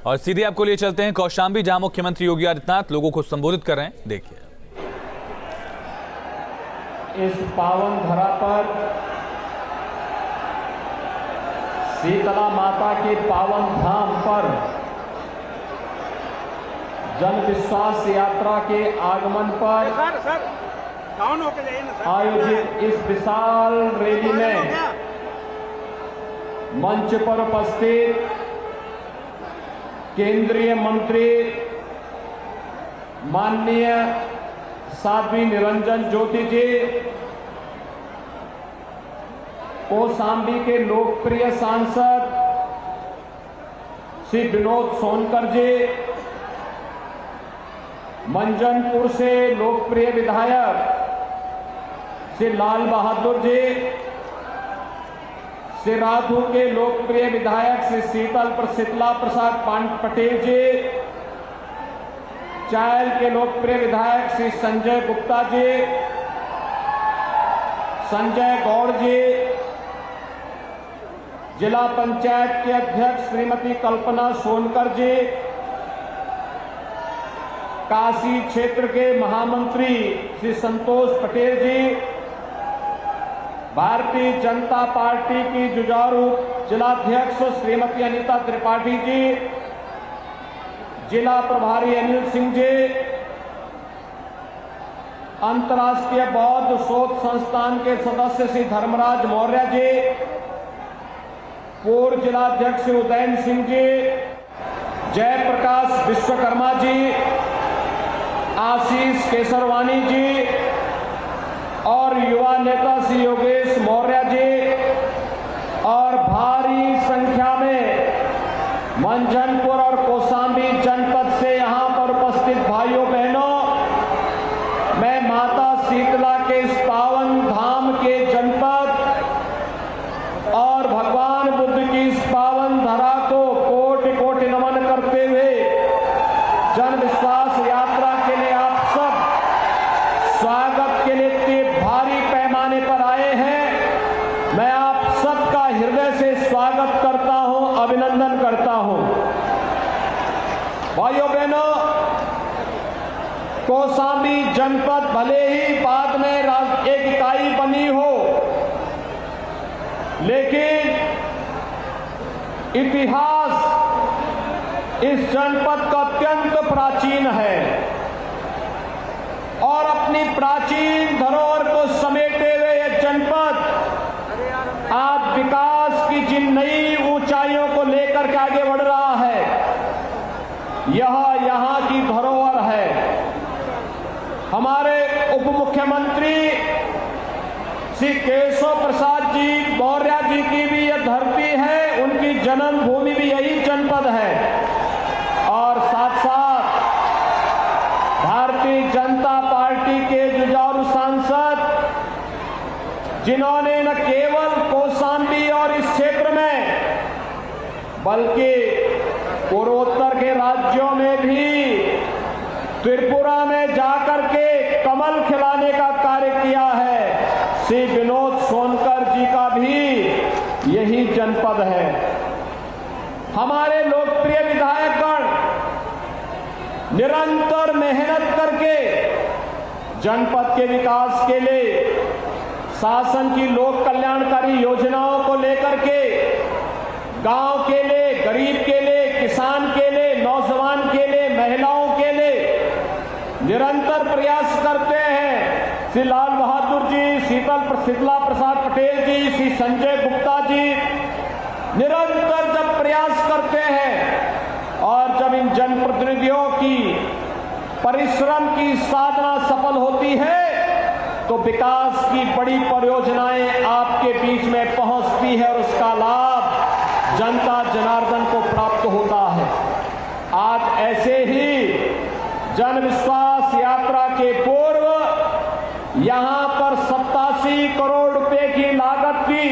और सीधे आपको लिए चलते हैं कौशाम्बी, जहां मुख्यमंत्री योगी आदित्यनाथ लोगों को संबोधित कर रहे हैं। देखिए। इस पावन धरा पर शीतला माता के पावन धाम पर जन विश्वास यात्रा के आगमन पर आयोजित इस विशाल रैली में मंच पर उपस्थित केंद्रीय मंत्री माननीय साध्वी निरंजन ज्योति जी, कौशाम्बी के लोकप्रिय सांसद श्री विनोद सोनकर जी, मंजनपुर से लोकप्रिय विधायक श्री लाल बहादुर जी, श्री राधू के लोकप्रिय विधायक श्री शीतला प्रसाद पटेल जी, चायल के लोकप्रिय विधायक श्री संजय गुप्ता जी, संजय गौड़ जी, जिला पंचायत के अध्यक्ष श्रीमती कल्पना सोनकर जी, काशी क्षेत्र के महामंत्री श्री संतोष पटेल जी, भारतीय जनता पार्टी की जुझारू जिलाध्यक्ष श्रीमती अनीता त्रिपाठी जी, जिला प्रभारी अनिल सिंह जी, अंतर्राष्ट्रीय बौद्ध शोध संस्थान के सदस्य श्री धर्मराज मौर्य जी, पूर्व जिलाध्यक्ष श्री उदयन सिंह जी, जयप्रकाश विश्वकर्मा जी, आशीष केसरवानी जी और युवा नेता श्री योगेश मौर्य जी और भारी संख्या में मंझनपुर और कौशाम्बी जनपद से यहां पर उपस्थित भाइयों बहनों, मैं माता शीतला के इस पावन धाम के जनपद और भगवान बुद्ध की इस पावन धरा को कोटि कोटि नमन करते हुए जन विश्वास यात्रा के लिए आप सब स्वागत के लिए इतने भारी पैमाने पर आए हैं। मैं आप सबका हृदय से स्वागत करता हूं, अभिनंदन करता हूं। भाइयों बहनों, कौशाम्बी जनपद भले ही बाद में एक इकाई बनी हो, लेकिन इतिहास इस जनपद का अत्यंत प्राचीन है और अपनी प्राचीन धरोहर को समेटे हुए यह जनपद आज विकास की जिन नई ऊंचाइयों को लेकर के आगे बढ़ रहा है, यह यहाँ की धरोहर है। हमारे उप मुख्यमंत्री श्री केशव प्रसाद जी मौर्य जी की भी यह धरती है, उनकी जन्मभूमि भी यही जनपद है। और साथ साथ भारतीय जनता पार्टी के जुझारू सांसद, जिन्होंने न केवल कौशाम्बी और इस क्षेत्र में बल्कि पूर्वोत्तर के राज्यों में भी, त्रिपुरा में जाकर के कमल खिलाने का कार्य किया है, श्री विनोद सोनकर जी का भी यही जनपद है। हमारे लोकप्रिय विधायकगण निरंतर मेहनत करके जनपद के विकास के लिए, शासन की लोक कल्याणकारी योजनाओं को लेकर के, गांव के लिए, गरीब के लिए, किसान के लिए, नौजवान के लिए, महिलाओं के लिए निरंतर प्रयास करते हैं। श्री लाल बहादुर जी, शीतला प्रसाद पटेल जी, श्री संजय गुप्ता जी निरंतर जब प्रयास करते हैं और जब इन जनप्रतिनिधियों की परिश्रम की साधना सफल होती है तो विकास की बड़ी परियोजनाएं आपके बीच में पहुंचती है और उसका लाभ जनता जनार्दन को प्राप्त होता है। आज ऐसे ही जन विश्वास यात्रा के पूर्व यहां पर 87 करोड़ रुपए की लागत की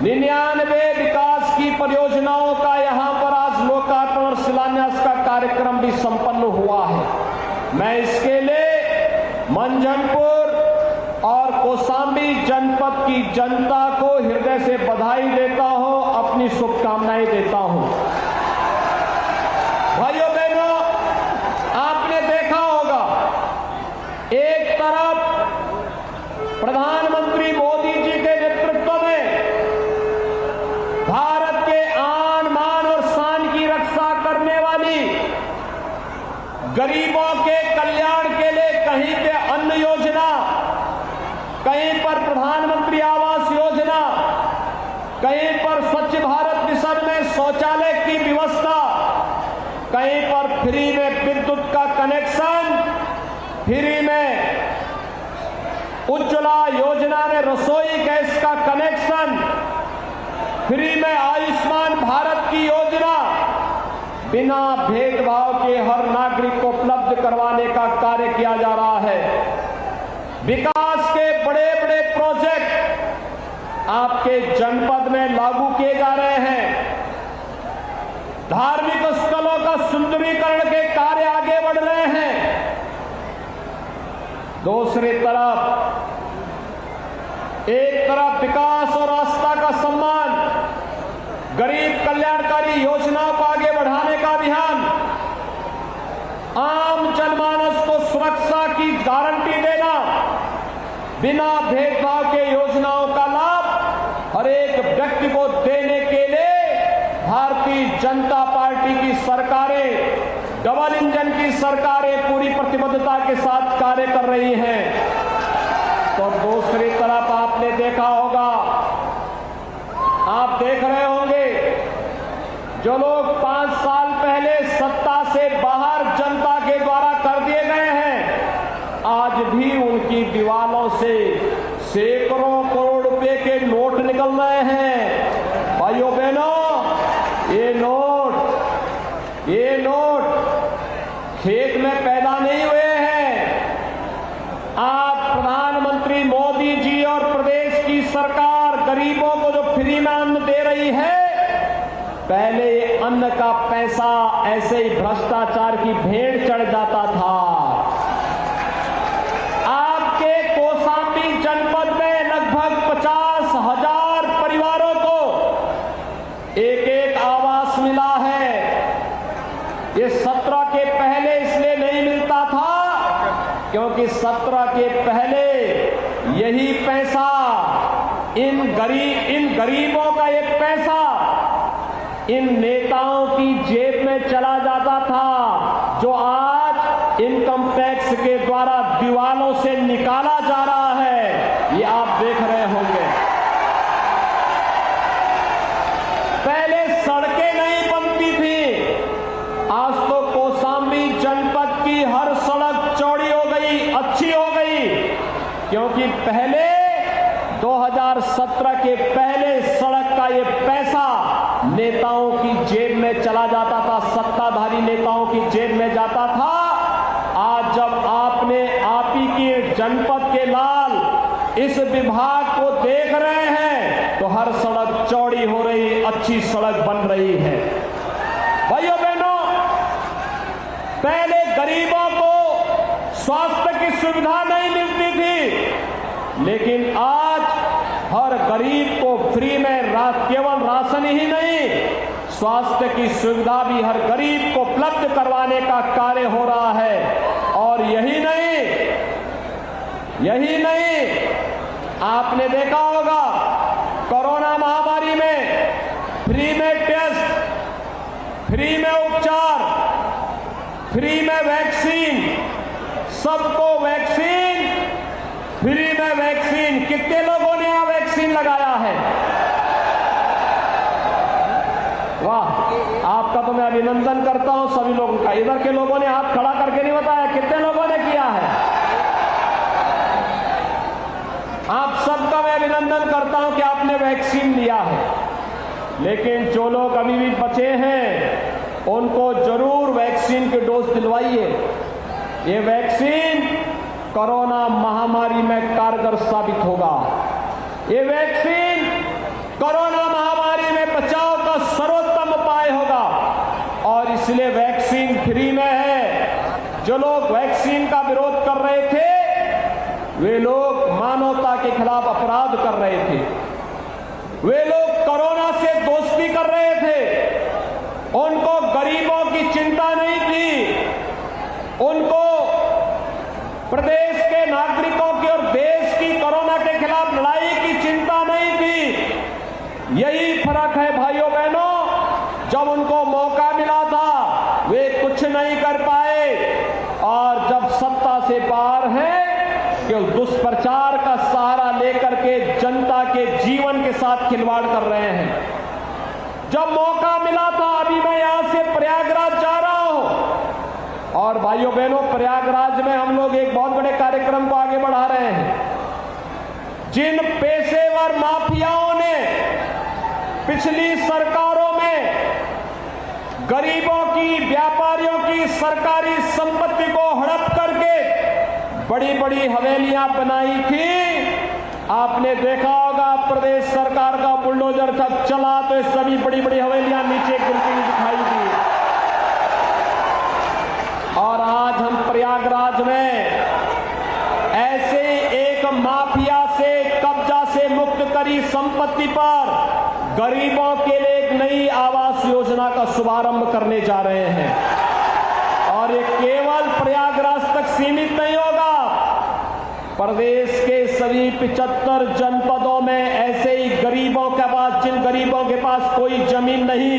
99 विकास की परियोजनाओं का यहां पर आज लोकार्पण और शिलान्यास का कार्यक्रम भी संपन्न हुआ है। मैं इसके लिए मंझनपुर और कौशाम्बी जनपद की जनता को हृदय से बधाई देता हूं, अपनी शुभकामनाएं देता हूं। गरीबों के कल्याण के लिए कहीं पे अन्न योजना, कहीं पर प्रधानमंत्री आवास योजना, कहीं पर स्वच्छ भारत मिशन में शौचालय की व्यवस्था, कहीं पर फ्री में विद्युत का कनेक्शन, फ्री में उज्ज्वला योजना में रसोई गैस का कनेक्शन, फ्री में आयुष्मान भारत की योजना, बिना भेदभाव के हर नागरिक को उपलब्ध करवाने का कार्य किया जा रहा है। विकास के बड़े बड़े प्रोजेक्ट आपके जनपद में लागू किए जा रहे हैं। धार्मिक स्थलों का सुंदरीकरण के कार्य आगे बढ़ रहे हैं। दूसरी तरफ एक तरफ विकास और आस्था का सम्मान, गरीब कल्याणकारी योजनाओं को आगे बढ़ाने का अभियान, आम जनमानस को सुरक्षा की गारंटी देना, बिना भेदभाव के योजनाओं का लाभ हर एक व्यक्ति को देने के लिए भारतीय जनता पार्टी की सरकारें, डबल इंजन की सरकारें पूरी प्रतिबद्धता के साथ कार्य कर रही हैं। तो दूसरी तरफ आपने देखा होगा, आप देख रहे होंगे, जो लोग 5 साल पहले सत्ता से बाहर जनता के द्वारा कर दिए गए हैं, आज भी उनकी दीवारों से सैकड़ों करोड़ रुपए के नोट निकल रहे हैं। भाइयों बहनों, ये नोट खेत में पैदा नहीं हुए हैं। आप प्रधानमंत्री मोदी जी और प्रदेश की सरकार गरीबों को जो फ्री में अन्न दे रही है, पहले ये अन्न का पैसा ऐसे ही भ्रष्टाचार की भेंट चढ़ जाता था। आपके कौशाम्बी जनपद में लगभग 50,000 परिवारों को एक एक आवास मिला है। ये 17 के पहले इसलिए नहीं मिलता था क्योंकि 17 के पहले यही पैसा इन गरीबों का ये पैसा इन नेताओं की जेब में चला जाता था, जो आज इनकम टैक्स के द्वारा दीवालों से निकाला जा रहा है। ये आप देख रहे होंगे। पहले सड़कें नहीं बनती थी, आज तो कौशाम्बी जनपद की हर सड़क चौड़ी हो गई, अच्छी हो गई, क्योंकि पहले 2017 के पहले सड़क का ये पैसा नेताओं की जेब में चला जाता था, सत्ताधारी नेताओं की जेब में जाता था। आज जब आपने आप ही की जनपद के लाल इस विभाग को देख रहे हैं, तो हर सड़क चौड़ी हो रही, अच्छी सड़क बन रही है। भाइयों बहनों, पहले गरीबों को स्वास्थ्य की सुविधा नहीं मिलती थी, लेकिन आज हर गरीब को फ्री में केवल राशन ही नहीं, स्वास्थ्य की सुविधा भी हर गरीब को उपलब्ध करवाने का कार्य हो रहा है। और यही नहीं, आपने देखा होगा कोरोना महामारी में फ्री में टेस्ट, फ्री में उपचार, फ्री में वैक्सीन, सबको वैक्सीन, फ्री में वैक्सीन। कितने लोगों ने यहां वैक्सीन लगाया है? वाह, आपका तो मैं अभिनंदन करता हूं सभी लोगों का। इधर के लोगों ने हाथ खड़ा करके नहीं बताया, कितने लोगों ने किया है? आप सबका मैं अभिनंदन करता हूं कि आपने वैक्सीन लिया है। लेकिन जो लोग अभी भी बचे हैं, उनको जरूर वैक्सीन की डोज दिलवाइए। ये वैक्सीन कोरोना महामारी में कारगर साबित होगा। ये वैक्सीन कोरोना महामारी में बचाव का सर्वोत्तम उपाय होगा, और इसलिए वैक्सीन फ्री में है। जो लोग वैक्सीन का विरोध कर रहे थे, वे लोग मानवता के खिलाफ अपराध कर रहे थे। वे लोग कोरोना से दोस्ती कर रहे थे। उनको गरीबों की चिंता नहीं थी, उनको प्रदेश के नागरिकों की और देश की कोरोना के खिलाफ लड़ाई की चिंता नहीं थी। यही फर्क है भाइयों बहनों। जब उनको मौका मिला था, वे कुछ नहीं कर पाए। से पार है कि दुष्प्रचार का सहारा लेकर के जनता के जीवन के साथ खिलवाड़ कर रहे हैं। जब मौका मिला था, अभी मैं यहां से प्रयागराज जा रहा हूं और भाइयों बहनों, प्रयागराज में हम लोग एक बहुत बड़े कार्यक्रम को आगे बढ़ा रहे हैं। जिन पेशेवर माफियाओं ने पिछली सरकारों में गरीबों की, व्यापारियों की सरकारी संपत्ति को हड़प करके बड़ी बड़ी हवेलियां बनाई थी, आपने देखा होगा प्रदेश सरकार का बुलडोजर जब चला तो सभी बड़ी बड़ी हवेलियां नीचे गिरती हुई दिखाई दी। और आज हम प्रयागराज में ऐसे एक माफिया से, कब्जा से मुक्त करी संपत्ति पर गरीबों के लिए एक नई आवास योजना का शुभारंभ करने जा रहे हैं। और ये केवल प्रयागराज तक सीमित नहीं होगा, प्रदेश के सभी 75 जनपदों में ऐसे ही गरीबों के पास, जिन गरीबों के पास कोई जमीन नहीं,